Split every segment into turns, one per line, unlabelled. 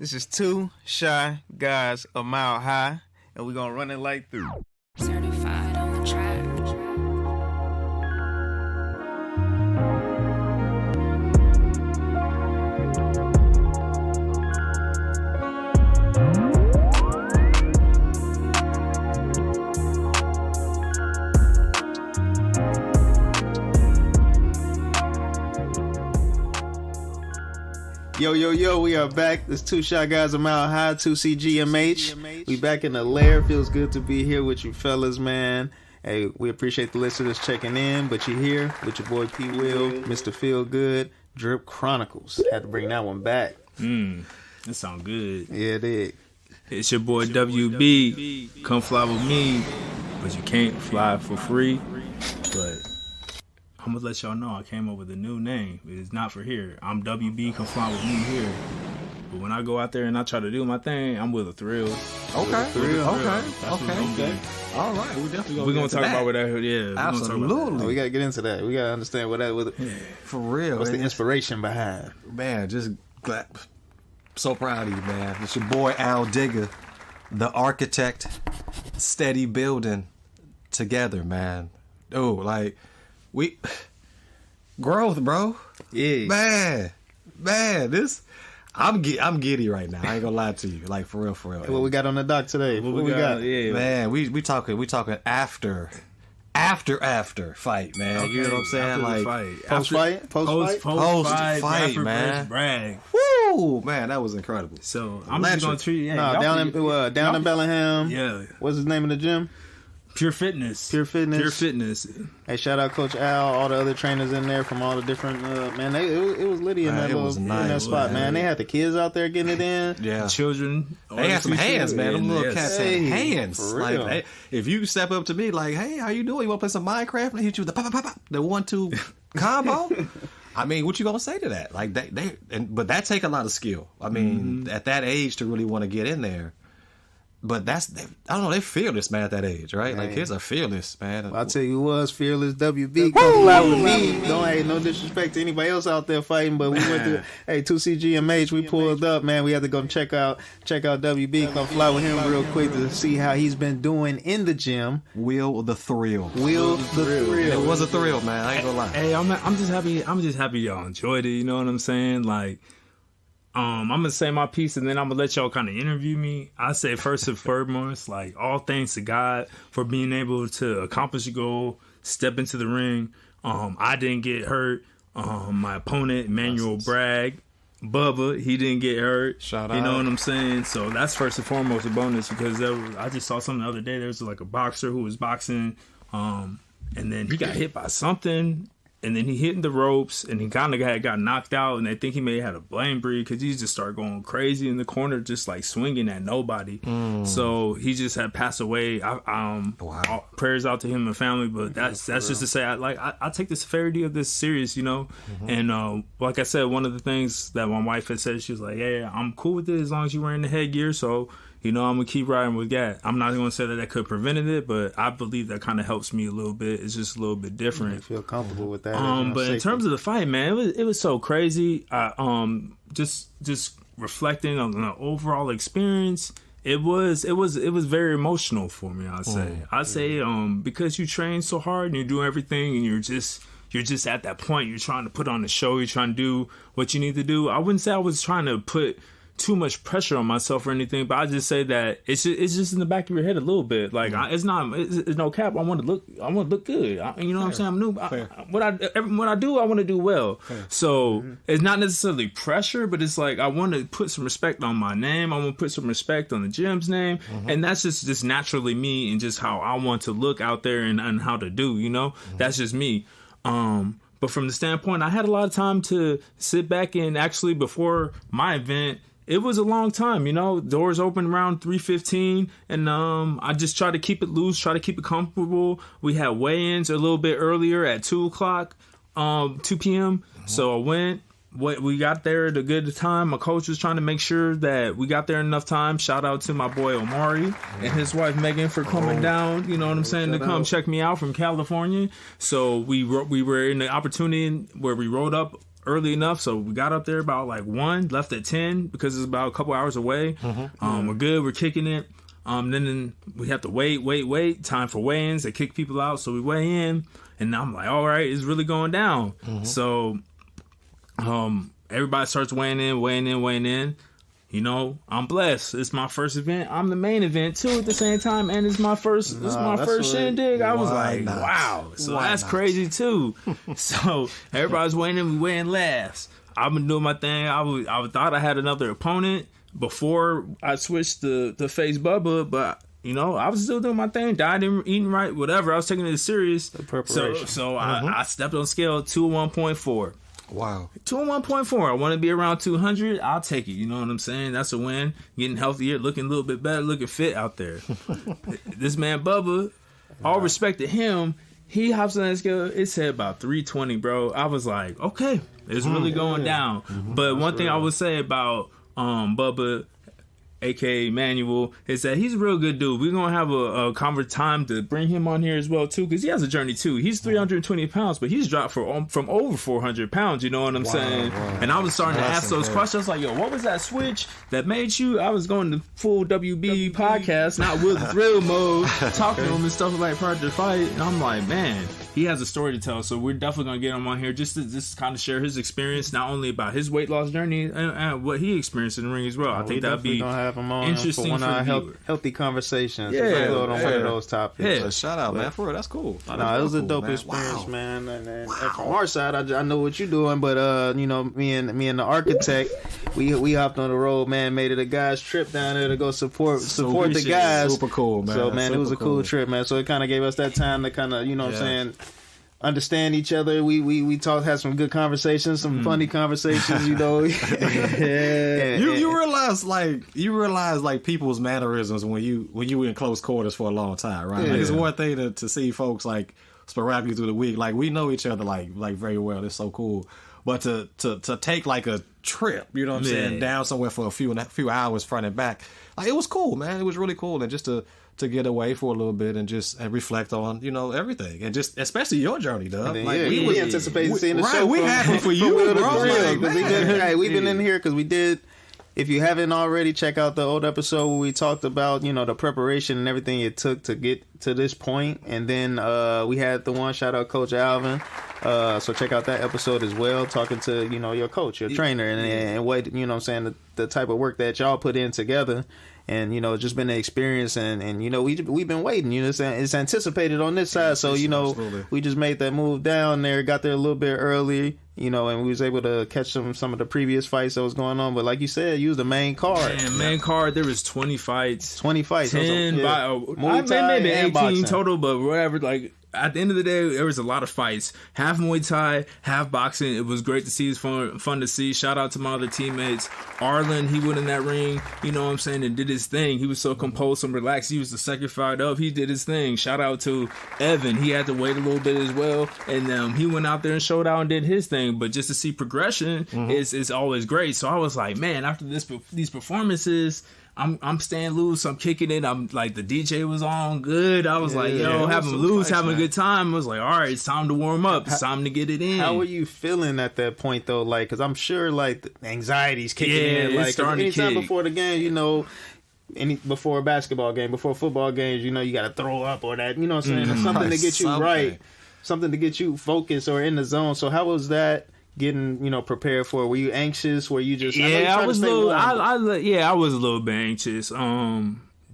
This is two shy guys a mile high, and we're gonna run it like through.
Certified on the track.
Yo, we are back. This two shot guys a mile high, 2CGMH. We back in the lair. Feels good to be here with you fellas, man. Hey, we appreciate the listeners checking in, but you're here with your boy P-Wil, Mr. Feel Good, Drip Chronicles. Had to bring that one back.
That sound good.
Yeah, it did.
It's your boy WB. Come fly with me, but you can't fly for free. But I'm gonna let y'all know I came up with a new name. It's not for here. I'm WB. Come fly with me here. But when I go out there and I try to do my thing, I'm Wil the Thrill.
Okay. All right, we definitely
gonna talk about what that. Yeah,
absolutely.
We gotta get into that. We gotta understand what that was.
Yeah, for real.
What's the inspiration behind?
Man, just glad. So proud of you, man. It's your boy Al-Diga, the architect, steady building together, man. Oh, like we growth, bro.
Yeah,
man. This I'm giddy right now. I ain't gonna lie to you, like for real.
Hey, what we got on the dock today? What we got?
Yeah,
man. We talking after fight, man. You know what I'm saying? Like
post
fight, man.
Bragg.
Woo, man, that was incredible.
So I'm just gonna treat you.
Down in Bellingham.
Yeah.
What's his name of the gym?
Pure Fitness.
Hey, shout out Coach Al, all the other trainers in there from all the different man. It was litty in that little in that spot, man. They had the kids out there getting it in.
Yeah,
children.
They had some hands, man. Them little cats had hands.
For real.
Like, if you step up to me, like, hey, how you doing? You want to play some Minecraft? And I hit you with the pop, the 1-2 combo. I mean, what you gonna say to that? Like but that take a lot of skill. I mean, at that age to really want to get in there. But I don't know, they fearless, man, at that age, right? Man. Like, kids are fearless, man.
Well, I'll tell you who was fearless, WB. Come fly with me. No disrespect to anybody else out there fighting, but we went through, 2CGMH, we pulled up, man. We had to go check out WB. Come fly with him real quick to see how he's been doing in the gym.
Wil the Thrill.
Wil the Thrill.
It was a thrill, man. I ain't gonna lie.
Hey, I'm just happy y'all enjoyed it, you know what I'm saying? Like, I'm gonna say my piece and then I'm gonna let y'all kind of interview me. I say first and foremost, like, all thanks to God for being able to accomplish a goal, step into the ring. I didn't get hurt. My opponent, Emmanuel Bragg, Bubba, he didn't get hurt.
Shout out.
You know what I'm saying? So that's first and foremost a bonus, because I just saw something the other day. There was like a boxer who was boxing, and then he got hit by something. And then he hit in the ropes, and he kind of got knocked out, and they think he may have had a brain bleed because he just started going crazy in the corner, just like swinging at nobody. So he just had passed away.
Wow.
Prayers out to him and family, but that's just to say, I take the severity of this serious, you know. And like I said, one of the things that my wife had said, she was like, "Yeah, I'm cool with it as long as you're wearing the headgear." So, you know, I'm going to keep riding with that. I'm not going to say that could have prevented it, but I believe that kind of helps me a little bit. It's just a little bit different.
I feel comfortable with that.
But in terms of the fight, man, it was so crazy. Just reflecting on the overall experience, it was very emotional for me, I'd say. Because you train so hard and you do everything and you're just at that point, you're trying to put on a show, you're trying to do what you need to do. I wouldn't say I was trying to put too much pressure on myself or anything, but I just say that it's just in the back of your head a little bit. Like, it's no cap. I want to look good. You know what I'm saying? I'm new. What I do, I want to do well. So it's not necessarily pressure, but it's like I want to put some respect on my name. I want to put some respect on the gym's name, and that's just naturally me and just how I want to look out there and how to do. You know, that's just me. But from the standpoint, I had a lot of time to sit back and actually before my event. It was a long time, you know. Doors open around 3:15, and I just try to keep it loose, try to keep it comfortable. We had weigh-ins a little bit earlier at 2 p.m. So I went. We got there at a good time. My coach was trying to make sure that we got there enough time. Shout out to my boy Omari and his wife Megan for coming down. You know what I'm saying, to come check me out from California. So we were in the opportunity where we rode up early enough, so we got up there about like 1, left at 10 because it's about a couple hours away. We're good, we're kicking it. Then we have to wait. Time for weigh-ins. They kick people out, so we weigh in, and I'm like, all right, it's really going down. So, everybody starts weighing in. You know, I'm blessed. It's my first event. I'm the main event too at the same time, and it's my first. It's my first shindig. I was like, wow. So that's crazy too. So everybody's weighing in. We weighing last. I've been doing my thing. I thought I had another opponent before I switched to face Bubba, but you know, I was still doing my thing, dieting, eating right, whatever. I was taking it serious. So I stepped on scale 201.4.
Wow.
201.4. I want to be around 200. I'll take it. You know what I'm saying? That's a win. Getting healthier, looking a little bit better, looking fit out there. This man Bubba, all respect to him, he hops on that scale. It said about 320, bro. I was like, okay, it's really going down. But one thing I would say about Bubba, aka Manuel, is that he's a real good dude. We're gonna have a time to bring him on here as well too, because he has a journey too. He's 320 pounds, but he's dropped from over 400 pounds. You know what I'm saying? Wow. And I was starting to ask those questions. I was like, yo, what was that switch that made you? I was going to full WB podcast, not Wil the Thrill mode, talking to him and stuff like prior to the fight. And I'm like, man, he has a story to tell. So we're definitely gonna get him on here just to kind of share his experience, not only about his weight loss journey and what he experienced in the ring as well. I think that'd be interesting for one of our
healthy conversations.
Yeah,
on one of those topics.
Yeah, shout out, man. For real, that's cool.
No, it was a dope experience, man. And from our side, I know what you're doing, but you know, me and the architect, we hopped on the road, man. Made it a guys trip down there to go support the guys.
Super cool, man.
So man, it was a cool trip, man. So it kind of gave us that time to kind of, you know what I'm saying, understand each other. We talked, had some good conversations, some funny conversations, you know.
You realize like people's mannerisms when you in close quarters for a long time, right? Like, it's one thing to see folks like sporadically through the week, like we know each other like very well. It's so cool. But to take like a trip, you know what I'm saying, down somewhere for a few hours front and back, like it was cool, man. It was really cool, and just to get away for a little bit and reflect on, you know, everything, and just especially your journey, Doug.
Like, we anticipate seeing the show.
We happy for you, bro.
We've been in here because we did. If you haven't already, check out the old episode where we talked about, you know, the preparation and everything it took to get to this point. And then we had the one, shout out Coach Alvin. So check out that episode as well, talking to, you know, your coach, your trainer, and what, you know what I'm saying, the type of work that y'all put in together. And, you know, it's just been an experience, and you know, we've been waiting, you know, it's anticipated on this side. So, you know, we just made that move down there, got there a little bit early, you know, and we was able to catch some of the previous fights that was going on. But like you said, you was the main card.
Man, main card, there was 20 fights.
20 fights.
10 maybe 18 boxing total, but whatever, like, at the end of the day, there was a lot of fights. Half Muay Thai, half boxing. It was great to see. It's fun to see. Shout out to my other teammates. Arlen, he went in that ring, you know what I'm saying, and did his thing. He was so composed and relaxed. He was the second fight up. He did his thing. Shout out to Evan. He had to wait a little bit as well. And he went out there and showed out and did his thing. But just to see progression is always great. So I was like, man, after these performances, I'm staying loose. I'm kicking it. I'm like, the DJ was on good. I was like, yo, having loose, having a good time. I was like, all right, it's time to warm up. It's time to get it in.
How were you feeling at that point though? Like, because I'm sure like the anxiety's kicking in. Like, anytime before the game, you know, before a basketball game, before football games, you know, you got to throw up or that. You know what I'm saying? Something to get you right, something to get you focused or in the zone. So how was that? Getting, you know, prepared for it? Were you anxious? Were you just?
I was a little. I was a little bit anxious.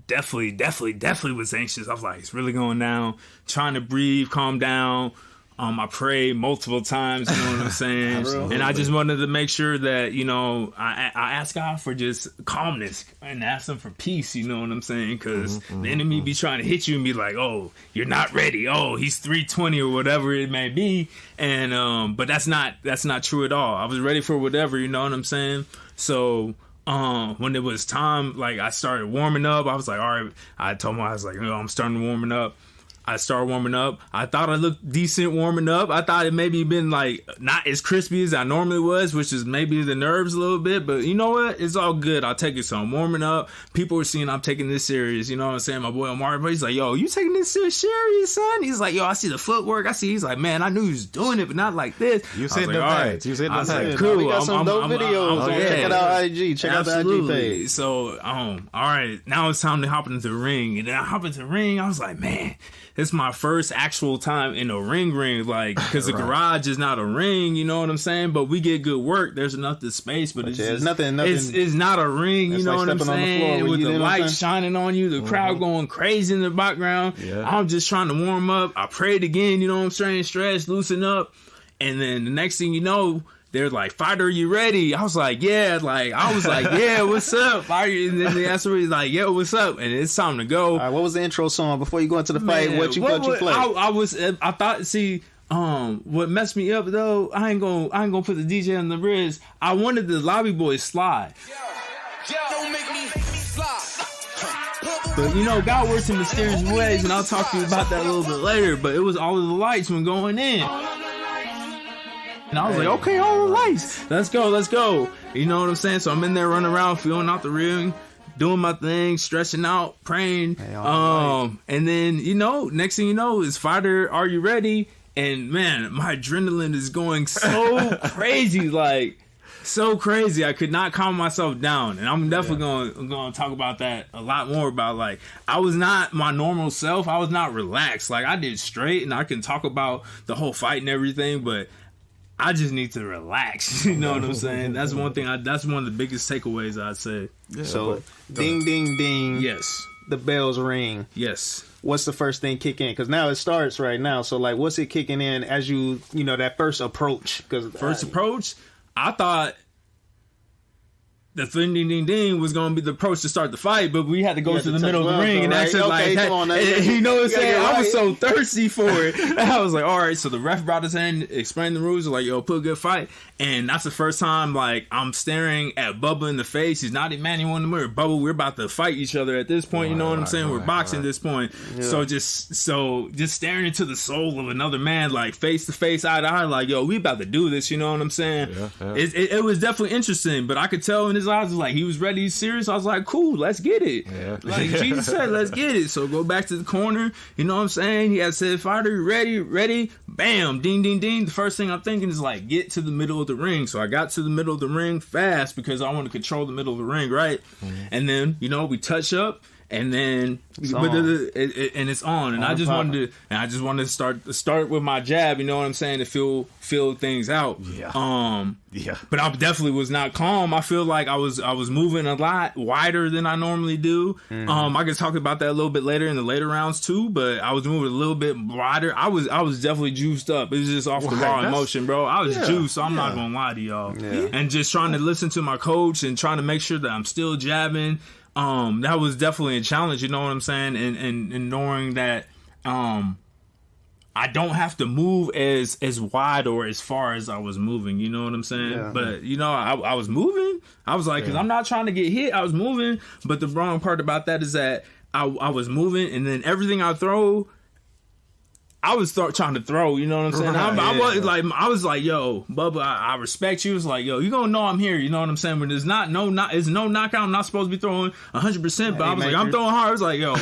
Definitely was anxious. I was like, it's really going down. Trying to breathe, calm down. I prayed multiple times, you know what I'm saying? And I just wanted to make sure that, you know, I asked God for just calmness and ask him for peace, you know what I'm saying? Because the enemy be trying to hit you and be like, oh, you're not ready. Oh, he's 320 or whatever it may be. And but that's not true at all. I was ready for whatever, you know what I'm saying? So when it was time, like I started warming up, I was like, all right, I told him, I was like, you know, I'm starting warming up. I started warming up. I thought I looked decent warming up. I thought it maybe been like not as crispy as I normally was, which is maybe the nerves a little bit. But you know what? It's all good. I'll take it. So I'm warming up. People are seeing I'm taking this serious. You know what I'm saying? My boy Omar, he's like, yo, you taking this serious, son? He's like, yo, I see the footwork. He's like, man, I knew he was doing it, but not like this.
You said the facts. You said the facts.
Cool. We got some dope videos. Check it out, IG. Check out the IG page.
So, all right, now it's time to hop into the ring. And then I hop into the ring. I was like, man, this is my first actual time in a ring, like, because the garage is not a ring, you know what I'm saying? But we get good work. There's enough to space, but it's just,
nothing.
It's not a ring, you know
like
what I'm saying? With the light shining on you, the crowd going crazy in the background. Yeah. I'm just trying to warm up. I prayed again, you know what I'm saying? Stretch, loosen up. And then the next thing you know, they're like, fighter, are you ready? I was like, yeah. Yeah, what's up? Fighter? And then the answer was like, yo, what's up? And it's time to go.
All right, what was the intro song before you go into the fight? What you play?
I thought, see, what messed me up though, I ain't gonna put the DJ on the wrist. I wanted the Lobby Boys slide.
Don't make me slide.
But you know, God works in mysterious ways, and I'll talk to you about that a little bit later. But it was all of the lights when going in. And I was like, okay, all the lights. Let's go. You know what I'm saying? So I'm in there running around, feeling out the ring, doing my thing, stretching out, praying. And then, you know, next thing you know is fighter, are you ready? And man, my adrenaline is going so crazy, like so crazy. I could not calm myself down. And I'm definitely going to talk about that a lot more about, like, I was not my normal self. I was not relaxed. Like, I did straight, and I can talk about the whole fight and everything, but I just need to relax. You know what I'm saying? That's one thing. That's one of the biggest takeaways I'd say.
Yeah, so, ding, ding, ding.
Yes.
The bells ring.
Yes.
What's the first thing kick in? Because now it starts right now. So, like, what's it kicking in as you know, that first approach? Because
approach, I thought the ding, ding, ding, ding was going to be the approach to start the fight, but we had to go to the middle of the ring, and that's just like, you know what I'm saying? I was so thirsty for it. I was like, all right, so the ref brought us in, explained the rules, like, yo, put a good fight. And that's the first time, like, I'm staring at Bubba in the face. He's not Emmanuel in the mirror. Bubba, we're about to fight each other at this point, you know what I'm saying? We're boxing at this point. Yeah. So just staring into the soul of another man, like, face to face, eye to eye, like, yo, we about to do this, you know what I'm saying? Yeah. It was definitely interesting, but I could tell in his eyes, like, he was ready, he's serious. I was like, cool, let's get it. Yeah. Like Jesus said, let's get it. So go back to the corner, you know what I'm saying? He had said, fighter, ready, bam, ding, ding, ding. The first thing I'm thinking is, like, get to the middle of the ring. So I got to the middle of the ring fast because I want to control the middle of the ring, right? Mm-hmm. And then, you know, we touch up. And then, it's on, and I just wanted to start with my jab. You know what I'm saying, to feel things out. Yeah. But I definitely was not calm. I feel like I was moving a lot wider than I normally do. Mm-hmm. I could talk about that a little bit later in the later rounds too. But I was moving a little bit wider. I was definitely juiced up. It was just off the raw emotion, bro. I was juiced. So I'm not gonna lie to y'all. Yeah. And just trying to listen to my coach and trying to make sure that I'm still jabbing. That was definitely a challenge, you know what I'm saying? And knowing that I don't have to move as wide or as far as I was moving, you know what I'm saying? Yeah. But, you know, I was moving. I was like, because I'm not trying to get hit. I was moving. But the wrong part about that is that I was moving, and then everything I throw, I was trying to throw, you know what I'm saying? I was like, yo, Bubba, I respect you. It's like, yo, you gonna know I'm here, you know what I'm saying? When there's no knockout, I'm not supposed to be throwing 100%, but I was like, I'm throwing hard. I was like, yo,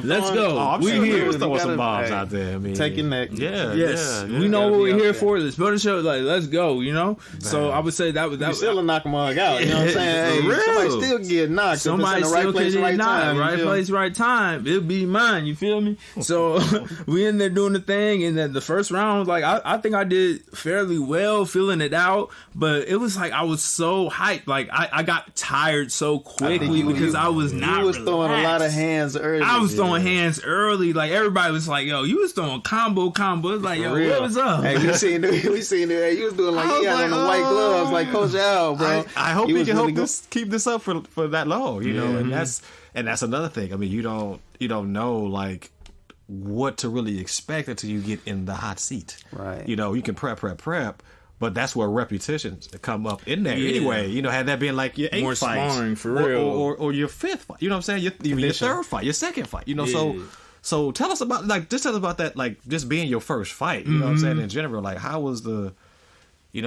let's go.
We here. Throwing some bombs out there. I mean,
take your neck.
We know what we're here for. Let's build a show. Like, let's go, you know? Man. So I would say that was
still a knock mug out, you know what I'm saying? Hey, somebody still get knocked.
Somebody still get knocked. Right place, right time. It'll be mine, you feel me? So we in there doing the thing, and then the first round, like, I think I did fairly well feeling it out, but it was like I was so hyped. Like, I got tired so quickly because I was not relaxed.
Throwing a lot of hands early.
I was throwing hands early. Like, everybody was like, yo, you was throwing combo. It's like, yo, what was up?
Hey, we seen it. Hey, you was doing like, he had on the white gloves like Coach Al, bro.
I hope he can keep this up for that long, you know, and that's another thing. I mean, you don't know, like, what to really expect until you get in the hot seat. Right. You know, you can prep, but that's where repetitions come up in there anyway. You know, had that been like your 8th fight,
sparring for real,
or your 5th fight. You know what I'm saying? Your 3rd fight, your 2nd fight. You know, So tell us about that, just being your first fight. You know what I'm saying? In general, like how was the I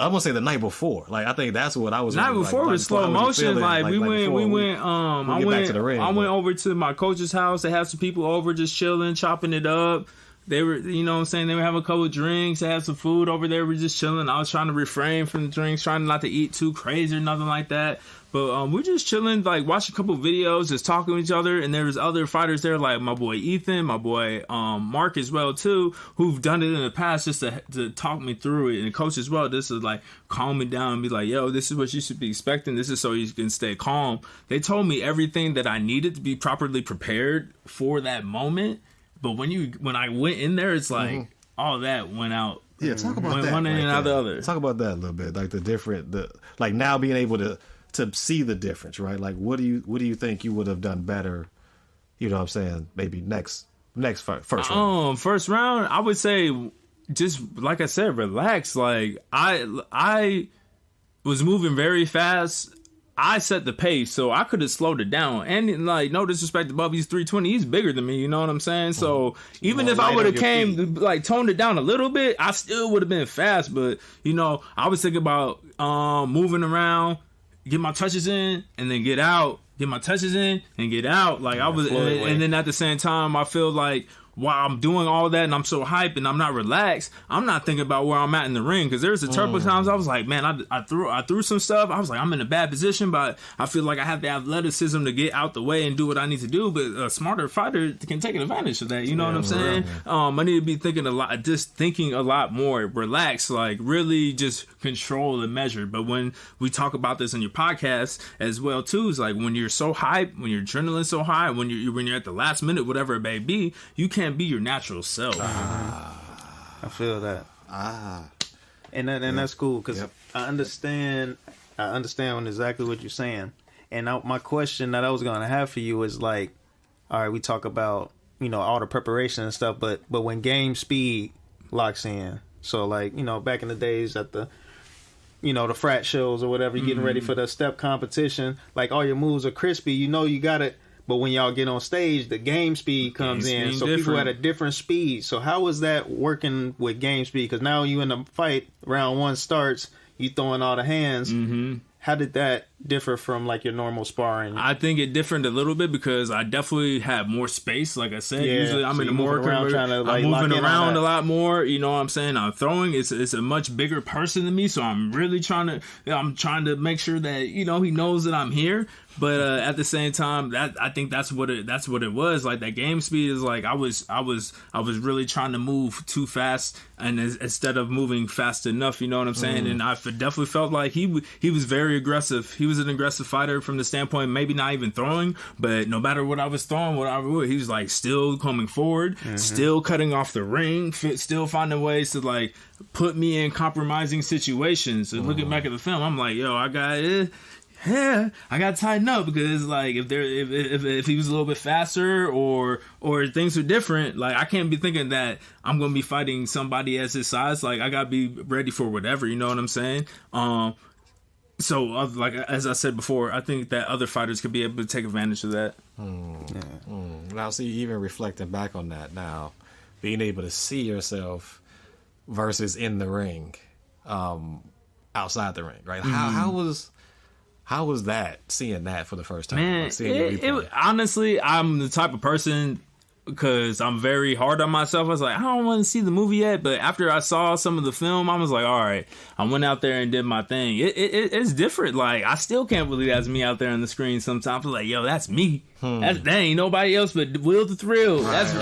won't say the night before. Like I think that's what I was.
Night before was slow motion. Like we went. I went to the ring. I went over to my coach's house. They had some people over just chilling, chopping it up. They were, you know what I'm saying, they were having a couple of drinks, they had some food over there, we were just chilling. I was trying to refrain from the drinks, trying not to eat too crazy or nothing like that. But we're just chilling, like watching a couple of videos, just talking to each other. And there was other fighters there, like my boy Ethan, my boy Mark as well too, who've done it in the past just to talk me through it. And coach as well, this is like calm me down and be like, yo, this is what you should be expecting. This is so you can stay calm. They told me everything that I needed to be properly prepared for that moment. But when I went in there, it's like all that went out.
Yeah, talk about that.
One in and out the other.
Talk about that a little bit, like like now being able to see the difference, right? Like, what do you think you would have done better? You know what I'm saying? Maybe next first round.
First round, I would say just like I said, relax. Like I was moving very fast. I set the pace, so I could have slowed it down. And like, no disrespect to Bubby's 320, he's bigger than me. You know what I'm saying? So even if I would have toned it down a little bit, I still would have been fast. But I was thinking about moving around, get my touches in, and then get out. Get my touches in and get out. Like I was, and then at the same time, I feel like while I'm doing all that and I'm so hyped and I'm not relaxed, I'm not thinking about where I'm at in the ring. Because there's a couple times I was like, man, I threw some stuff. I was like, I'm in a bad position, but I feel like I have the athleticism to get out the way and do what I need to do. But a smarter fighter can take advantage of that. You know what I'm saying? I need to be thinking a lot more, relax, like really just control and measure. But when we talk about this on your podcast as well too, is like when you're so hyped, when your adrenaline's so high, when you're at the last minute, whatever it may be, you can't be your natural self.
I feel that. And that's cool because I understand exactly what you're saying. And my question that I was gonna have for you is like, all right, we talk about all the preparation and stuff, but when game speed locks in, so like back in the days at the the frat shows or whatever, you're getting ready for the step competition, like all your moves are crispy, you got it. But when y'all get on stage, the game speed comes in. So people at a different speed. So how is that working with game speed? Because now you in the fight, round one starts, you throwing all the hands. Mm-hmm. How did that differ from like your normal sparring?
I think it differed a little bit because I definitely have more space. Like I said, usually I'm in the more I'm moving around a lot more. You know what I'm saying? I'm throwing. It's a much bigger person than me, so I'm really trying to make sure that he knows that I'm here. But at the same time, I think that's what it was. Like that game speed is like I was really trying to move too fast, and instead of moving fast enough, you know what I'm saying? And I definitely felt like he was very aggressive. He was an aggressive fighter from the standpoint, maybe not even throwing, but no matter what I was throwing, he was like still coming forward, still cutting off the ring, still finding ways to like put me in compromising situations. And looking back at the film, I'm like, yo, I got to tighten up because like if he was a little bit faster or things are different, like I can't be thinking that I'm gonna be fighting somebody as his size. Like I gotta be ready for whatever. You know what I'm saying? So like as I said before, I think that other fighters could be able to take advantage of that.
Now, see, even reflecting back on that now, being able to see yourself versus in the ring, outside the ring, right? How was that, seeing that for the first time?
Man,
like
honestly, I'm the type of person, because I'm very hard on myself. I was like, I don't want to see the movie yet. But after I saw some of the film, I was like, all right, I went out there and did my thing. It's different. Like, I still can't believe that's me out there on the screen sometimes. I'm like, yo, that's me. That ain't nobody else but Wil the Thrill. That's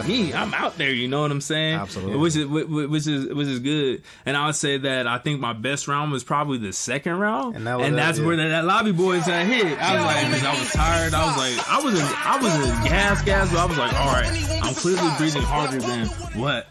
me. I'm out there. You know what I'm saying?
Absolutely.
Which is good. And I would say that I think my best round was probably the second round, and that's where that lobby boys got hit. I was like, because I was tired. I was like, I was in gas, but I was like, all right, I'm clearly breathing harder than what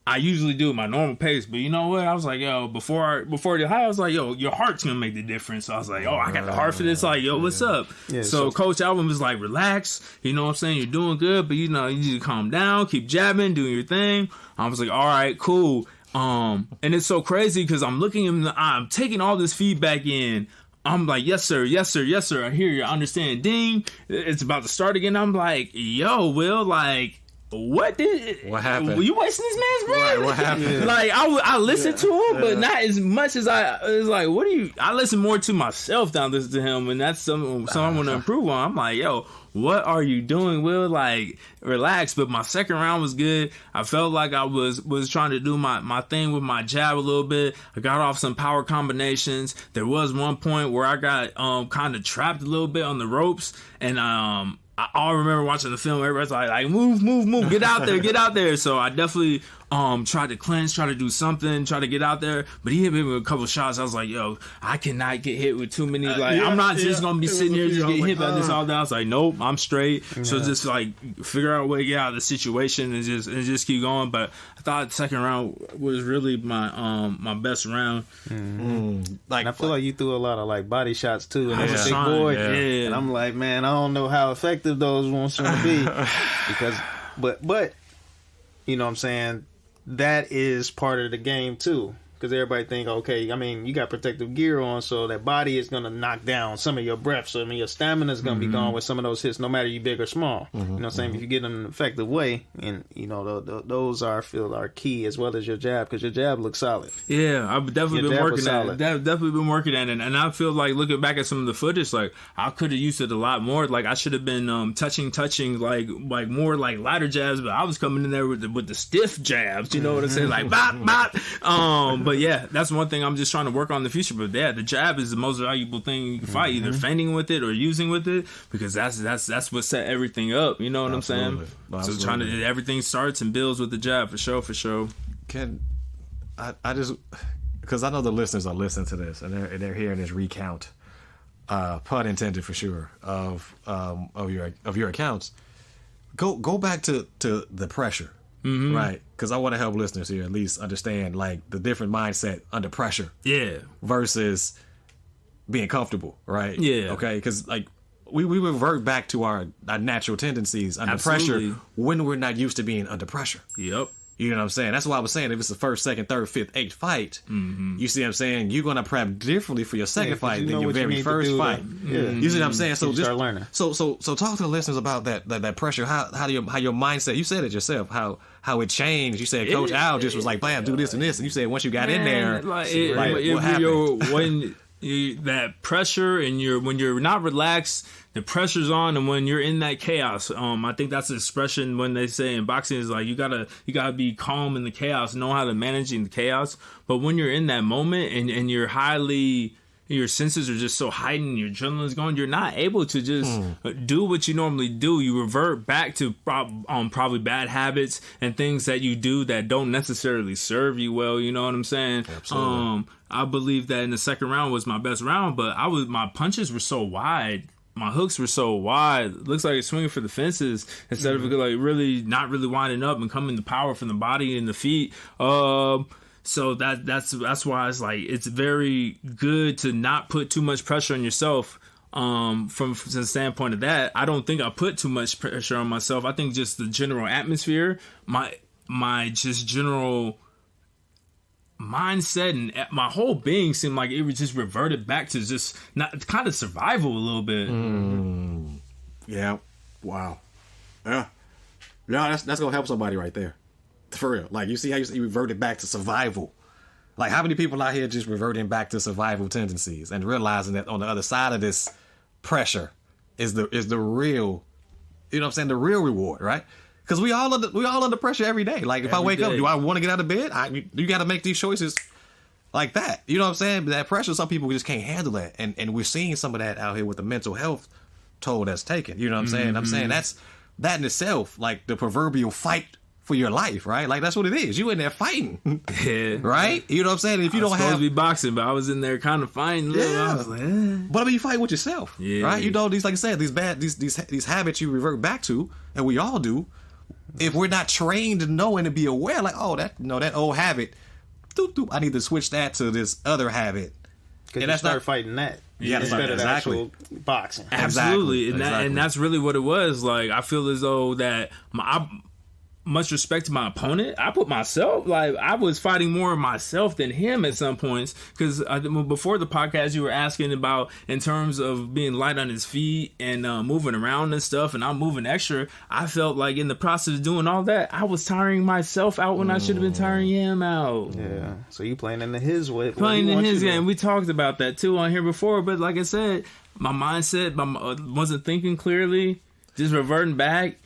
I usually do at my normal pace. But you know what? I was like, yo, before the high, I was like, yo, your heart's gonna make the difference. So I was like, oh, I got the heart for this. Like, yo, what's up? Yeah, so Coach Alvin was like, relax. You know what I'm saying? You're doing good, but you need to calm down, keep jabbing, doing your thing. I was like, all right, cool. And it's so crazy because I'm looking in I'm taking all this feedback in I'm like, yes sir, yes sir, yes sir. I hear you. I understand. Ding. It's about to start again. I'm like, yo, Will, like, what happened? Were you wasting this man's breath?
What happened?
Like, I listened to him, but not as much as I was like, what do you? I listen more to myself than I listen to him, and that's something I want to improve on. I'm like, yo, what are you doing, Will? Like, relax. But my second round was good. I felt like I was trying to do my thing with my jab a little bit. I got off some power combinations. There was one point where I got kind of trapped a little bit on the ropes, and I remember watching the film. Everybody's like, move, get out there. So I definitely tried to cleanse, try to do something, try to get out there. But he hit me with a couple shots. I was like, yo, I cannot get hit with too many. Like, I'm not just gonna be sitting here just getting hit by this all day. I was like, nope, I'm straight. Yeah. So just like figure out a way to get out of the situation and just keep going. But I thought the second round was really my best round.
Mm-hmm. Like, and I feel like you threw a lot of like body shots too, and as a big boy, and I'm like, man, I don't know how effective those ones going to be because, but you know what I'm saying, that is part of the game too. Because everybody think, okay, I mean, you got protective gear on, so that body is going to knock down some of your breath. So, I mean, your stamina is going to be gone with some of those hits, no matter you big or small. You know what I'm saying? If you get them in an effective way, and, you know, those I feel are key, as well as your jab, because your jab looks solid.
Yeah, I've definitely been working at it. Definitely been working at it. And I feel like, looking back at some of the footage, like, I could have used it a lot more. Like, I should have been touching, like more like lighter jabs, but I was coming in there with the stiff jabs, you know what I'm saying? Like, bop, bop. But yeah, that's one thing I'm just trying to work on in the future. But yeah, the jab is the most valuable thing you can fight, either feinting with it or using with it, because that's what set everything up. You know what I'm saying? So trying to, everything starts and builds with the jab, for sure.
Can I just, because I know the listeners are listening to this and they're hearing this recount, pun intended for sure, of your accounts. Go back to the pressure. Right, because I want to help listeners here at least understand like the different mindset under pressure, versus being comfortable, right? Okay, because like we revert back to our natural tendencies under pressure when we're not used to being under pressure. You know what I'm saying? That's why I was saying if it's the first, second, third, fifth, eighth fight, you see what I'm saying? You're gonna prep differently for your second fight than your very first fight. You see what I'm saying? So just
start learning.
So talk to the listeners about that pressure. How your mindset? You said it yourself. How it changed. You said Coach Al just was like, "Bam, do this and this," and you said once you got in there, what happened?
That pressure and when you're not relaxed, the pressure's on, and when you're in that chaos, I think that's the expression when they say in boxing is like you gotta be calm in the chaos, know how to manage in the chaos. But when you're in that moment and you're your senses are just so heightened, your adrenaline's going, you're not able to just do what you normally do. You revert back to probably bad habits and things that you do that don't necessarily serve you well. You know what I'm saying?
Absolutely.
I believe that in the second round was my best round, but my punches were so wide. My hooks were so wide. Looks like it's swinging for the fences instead of like really not really winding up and coming to power from the body and the feet. So that's why it's like it's very good to not put too much pressure on yourself. From the standpoint of that, I don't think I put too much pressure on myself. I think just the general atmosphere, my just general mindset and my whole being seemed like it was just reverted back to just not kind of survival a little bit.
Yeah. Wow. Yeah. That's gonna help somebody right there. For real. Like, you see how you reverted back to survival. Like, how many people out here just reverting back to survival tendencies and realizing that on the other side of this pressure is the real, you know what I'm saying, the real reward, right? Because we all under pressure every day. Like, if I wake up, do I want to get out of bed? You got to make these choices like that. You know what I'm saying? That pressure, some people just can't handle that. And we're seeing some of that out here with the mental health toll that's taken. You know what I'm saying? I'm saying that in itself, like the proverbial fight for your life, right? Like, that's what it is. You in there fighting, right? You know what I'm saying? If you don't have
to be boxing, but I was in there kind of fighting. I was like,
But I mean, you fight with yourself, right? You know, these, like I said, these habits you revert back to, and we all do. If we're not trained to know and to be aware, like, that old habit, I need to switch that to this other habit.
Because you start fighting that. Instead of actual boxing.
Absolutely. And that's really what it was. Like, I feel as though that much respect to my opponent. I put myself, like, I was fighting more of myself than him at some points, because before the podcast you were asking about in terms of being light on his feet and moving around and stuff, and I'm moving extra. I felt like in the process of doing all that, I was tiring myself out when I should have been tiring him out.
Yeah, so you playing into his way.
Playing in his game. We talked about that too on here before, but like I said, my mindset wasn't thinking clearly, just reverting back.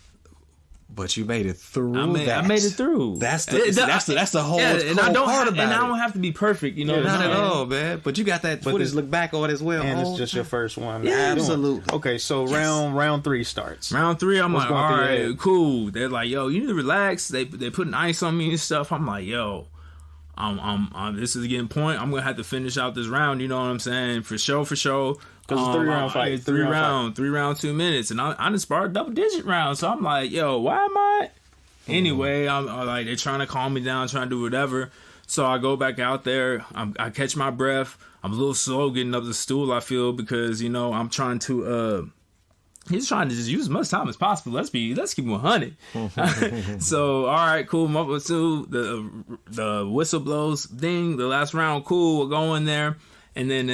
But you made it through.
I made it through.
That's the whole
and I don't
part about it.
And I don't have to be perfect, you know.
Not at all, man. But you got that footage to look back on as well.
And it's just your first one.
Yeah, absolutely.
Okay, so round 3 starts.
Round 3, I'm
What's
like,
going
all
through your
right,
head?
cool. They're like, yo, you need to relax. They putting ice on me and stuff. I'm like, yo, I'm this is getting point. I'm gonna have to finish out this round. You know what I'm saying? For sure.
Because it's a 3-round fight.
3 round 2 minutes, and I done sparred double-digit rounds. So I'm like, yo, why am I? Anyway, I'm like, they're trying to calm me down, trying to do whatever. So I go back out there. I catch my breath. I'm a little slow getting up the stool, I feel, because, you know, I'm trying to he's trying to just use as much time as possible. Let's keep 100. So, all right, cool. I'm up with 2. The whistle blows. Ding. The last round, cool. We're going there. And then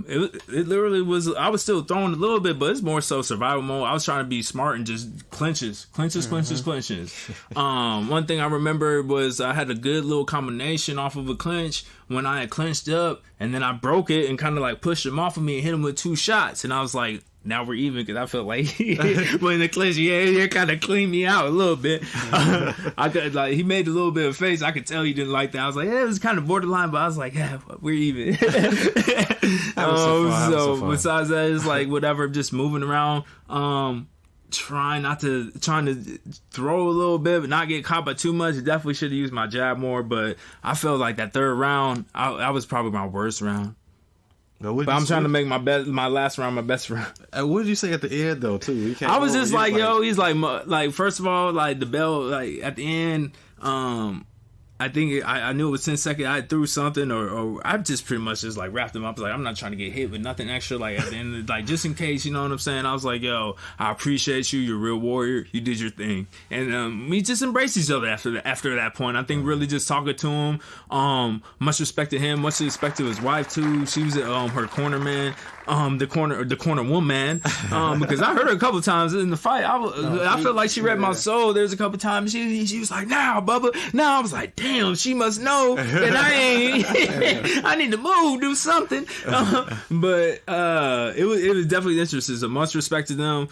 it literally was, I was still throwing a little bit, but it's more so survival mode. I was trying to be smart and just clinches. One thing I remember was I had a good little combination off of a clinch when I had clinched up, and then I broke it and kind of like pushed him off of me and hit him with 2 shots. And I was like, now we're even, because I felt like when the clinch, he kind of cleaned me out a little bit. I could, like, he made a little bit of face. I could tell he didn't like that. I was like, yeah, it was kind of borderline, but I was like, yeah, we're even. So besides that, it's like whatever, just moving around, trying to throw a little bit, but not get caught by too much. Definitely should have used my jab more, but I felt like that 3rd round, I was probably my worst round. But I'm trying to make my last round my best round.
What did you say at the end though? Too,
I was just like, yo, he's like, first of all, like the bell, like at the end, I think I knew it was 10 seconds. I threw something, or I just pretty much just like wrapped him up. Like, I'm not trying to get hit with nothing extra. Like at the end, like just in case, you know what I'm saying. I was like, yo, I appreciate you. You're a real warrior. You did your thing, and we just embraced each other after that point. I think really just talking to him. Much respect to him. Much respect to his wife too. She was her corner man. The corner woman, because I heard her a couple of times in the fight. I felt like she read my soul. There's a couple of times she was like, "Now, Bubba." Now I was like, "Damn, she must know that I ain't. I need to move, do something." But it was definitely interesting. So much respect to them.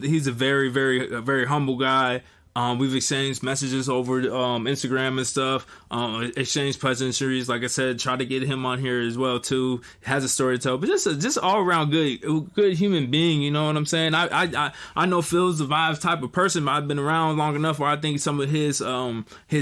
He's a very, very, very humble guy. We've exchanged messages over Instagram and stuff. Exchanged pleasantries. Like I said, try to get him on here as well too. Has a story to tell, but just all around good human being. You know what I'm saying? I know Phil's the vibes type of person, but I've been around long enough where I think some of his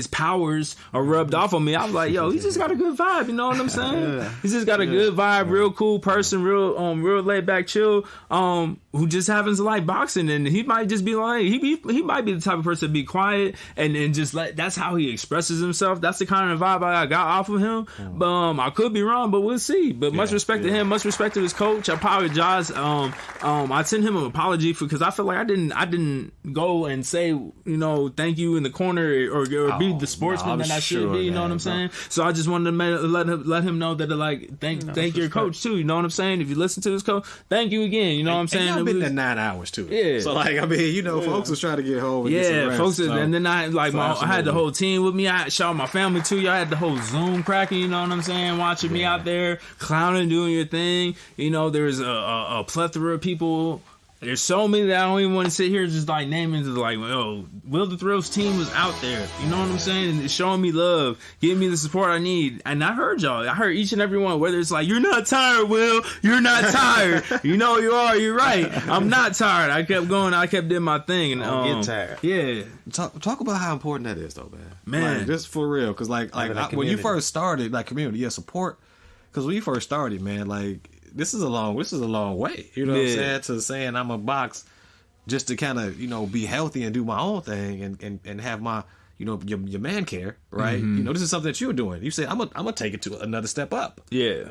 powers are rubbed off on me. I was like, yo, he just got a good vibe. You know what I'm saying? Yeah. He's just got a good vibe, real cool person, real laid back, chill. Who just happens to like boxing, and he might just be like he might be the type of person to be quiet and just that's how he expresses himself. That's the kind of vibe I got off of him. But I could be wrong, but we'll see. But much respect to him, much respect to his coach. I apologize. I sent him an apology because I feel like I didn't go and say, thank you in the corner or be the sportsman that I should be. You know what I'm saying? So I just wanted to let him know that thank your coach too. You know what I'm saying? If you listen to this coach, thank you again. You know what I'm saying?
I've been there 9 hours too.
Yeah.
So folks was trying to get home. And
yeah,
get some rest,
folks. And then I had the whole team with me. I shot my family too. Y'all had the whole Zoom cracking. You know what I'm saying? Watching me out there clowning, doing your thing. There's a plethora of people. There's so many that I don't even want to sit here just like naming. Like, Wil the Thrill's team was out there. You know what I'm saying? And showing me love, giving me the support I need. And I heard y'all. I heard each and every one. Whether it's like, you're not tired, Wil. You're not tired. You know you are. You're right. I'm not tired. I kept going. I kept doing my thing. And
get tired.
Yeah.
Talk about how important that is, though, man.
Man,
like, just for real. Because when you first started, like community, support. Because when you first started, man, like. This is a long way, you know what I'm saying, to saying I'm a box just to kind of, be healthy and do my own thing and have my, your man care, right?
Mm-hmm.
This is something that you're doing. You said, I'm gonna take it to another step up.
Yeah.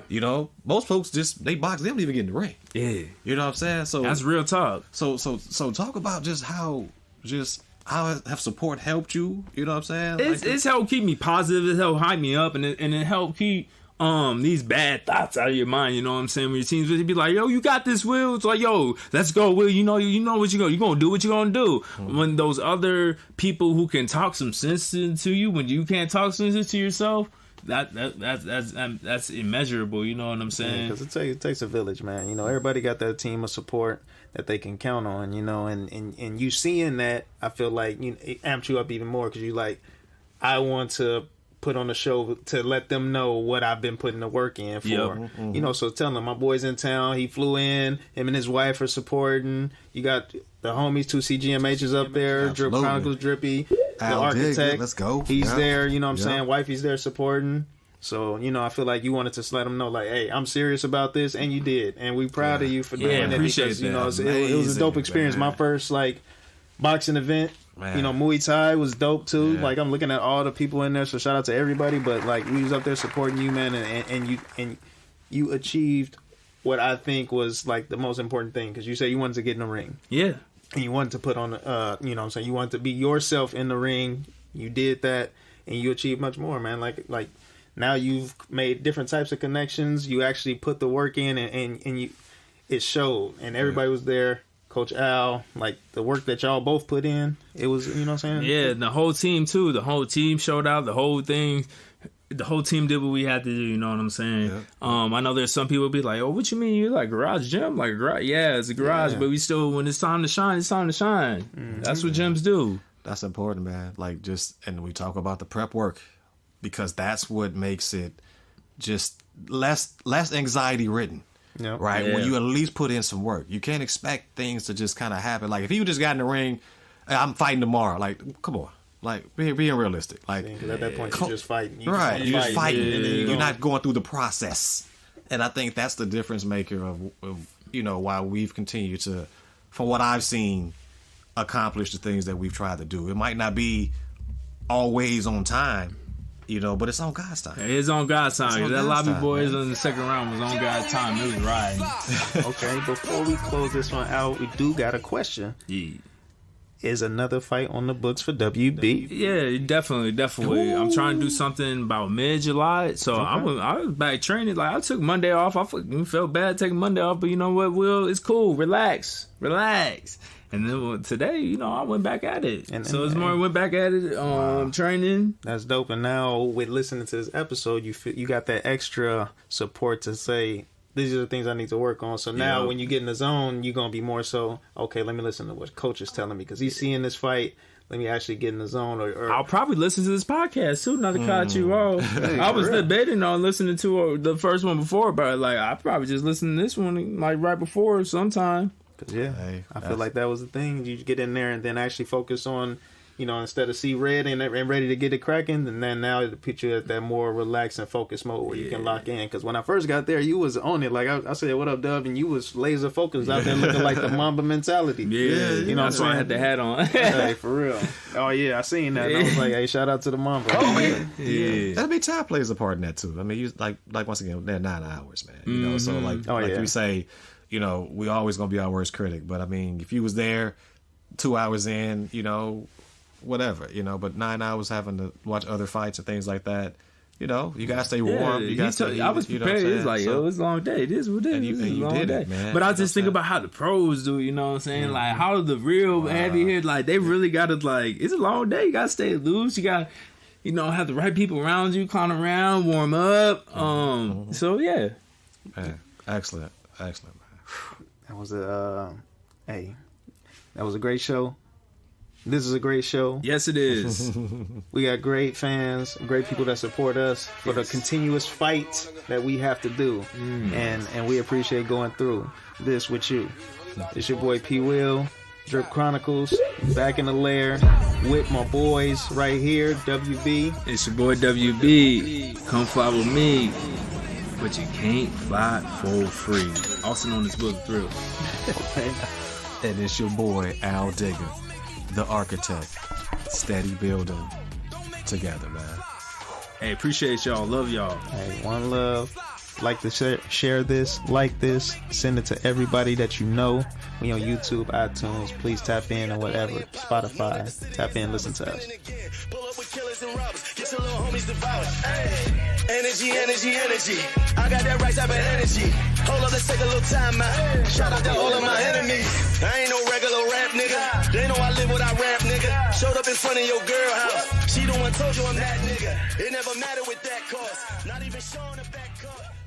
Most folks they box, they don't even get in the ring.
Yeah.
You know what I'm saying? So
that's real talk.
So talk about just how just How have support helped you? You know what I'm saying?
It's helped keep me positive. It's helped hype me up, and it helped keep these bad thoughts out of your mind. You know what I'm saying? When your teams would be like, "Yo, you got this, Wil." It's like, "Yo, let's go, Wil. You know what you're gonna do what you're gonna do." When those other people who can talk some sense to you, when you can't talk sense to yourself, that's immeasurable. You know what I'm saying?
Because it takes a village, man. You know, everybody got that team of support that they can count on. You know, and you seeing that, I feel like it amped you up even more because you like, I want to put on a show to let them know what I've been putting the work in for.
Yep.
You know, so tell them my boy's in town. He flew in. Him and his wife are supporting. You got the homies, 2 CGMHs up there. Drip Chronicles, Drippy, the architect.
Let's go.
He's there. You know what I'm saying? Wifey's there supporting. So, you know, I feel like you wanted to let them know, like, hey, I'm serious about this, and you did. And we proud of you for doing it because, you know, it was a dope experience. My first, like, boxing event. Man. You know, Muay Thai was dope too. Like, I'm looking at all the people in there, so shout out to everybody. But like, we was up there supporting you, man, and you achieved what I think was like the most important thing, because you said you wanted to get in the ring, and you wanted to put on, you know, what I'm saying, you wanted to be yourself in the ring. You did that, and you achieved much more, man. Like now you've made different types of connections. You actually put the work in, and you it showed, and everybody was there. Coach Al, like the work that y'all both put in, it was, you know what I'm saying?
Yeah, the whole team too. The whole team showed out. The whole thing, the whole team did what we had to do. You know what I'm saying? Yeah. I know there's some people be like, "Oh, what you mean? You like garage gym? Like garage? Yeah, it's a garage, but we still, when it's time to shine, it's time to shine. Mm-hmm. That's what gyms do.
That's important, man. Like and we talk about the prep work because that's what makes it just less anxiety ridden. Yep. Right? Yeah. When you at least put in some work. You can't expect things to just kind of happen. Like, if you just got in the ring, I'm fighting tomorrow. Like, come on. Like, being realistic. Like,
at that point, you're just fighting. You're
just fighting. And then you're not going through the process. And I think that's the difference maker of you know, why we've continued to, from what I've seen, accomplish the things that we've tried to do. It might not be always on time, you know, but it's on God's time.
It's on God's time. That lobby boys in the second round was on God's time. It was riding.
Okay, before we close this one out, we do got a question. Yeah. Is another fight on the books for WB?
Yeah, definitely. Ooh. I'm trying to do something about mid-July, so I was back training. Like, I took Monday off. I felt bad taking Monday off, but you know what, Wil? It's cool. Relax. And then today, you know, I went back at it. So it's more went back at it, training.
That's dope. And now with listening to this episode, you got that extra support to say, these are the things I need to work on. So now when you get in the zone, you're going to be more so, okay, let me listen to what coach is telling me, because he's seeing this fight. Let me actually get in the zone. Or
I'll probably listen to this podcast too, not to cut you off. I was debating on listening to the first one before, but like, I probably just listen to this one like right before sometime.
I feel like that was the thing. You get in there and then actually focus on, you know, instead of see red and ready to get it cracking, and then now it puts you at that more relaxed and focused mode where you can lock in. Because when I first got there, you was on it. Like I said, "What up, Dub?" and you was laser focused out there, looking like the Mamba mentality.
Yeah, you know, that's why I had the hat on.
Hey, for real. Oh yeah, I seen that. And I was like, "Hey, shout out to the Mamba."
Oh yeah. That'd be time plays a part in that too. I mean, you like once again, they're 9 hours, man. You know, so like we say. You know, we always gonna be our worst critic, but I mean, if you was there 2 hours in, you know, whatever, you know, but 9 hours having to watch other fights and things like that, you know, you gotta stay warm. You gotta stay,
I was prepared. It's like, yo, it's a long day. It is what it is. And you did it, man. But I just think about how the pros do. You know what I'm saying? Mm-hmm. Like how the real heavy hit, like they really gotta like. It's a long day. You gotta stay loose. You got, you know, have the right people around you, climb around, warm up. So yeah.
Man, excellent.
That was that was a great show. This is a great show.
Yes, it is.
We got great fans, great people that support us for the continuous fight that we have to do, and we appreciate going through this with you. It's your boy P-Wil, Drip Chronicles, back in the lair with my boys right here, WB.
It's your boy WB. Come fly with me. But you can't fly for free. Also known as Wil the Thrill.
And it's your boy Al-Diga, the architect. Steady building together, man.
Hey, appreciate y'all. Love y'all.
Hey, one love. like to share this, like this, send it to everybody that you know. We on YouTube, iTunes. Please tap in or whatever. Spotify. Tap in, listen to us.
Pull up with killers and robbers, get your little homies devoured. Energy, energy, energy. I got that right type of energy. Hold up, let's take a little time out. Shout out to all of my enemies. I ain't no regular rap nigga. They know I live without rap nigga. Showed up in front of your girl house. She the one told you I'm that nigga. It never mattered with that cause. Not even showing a back car.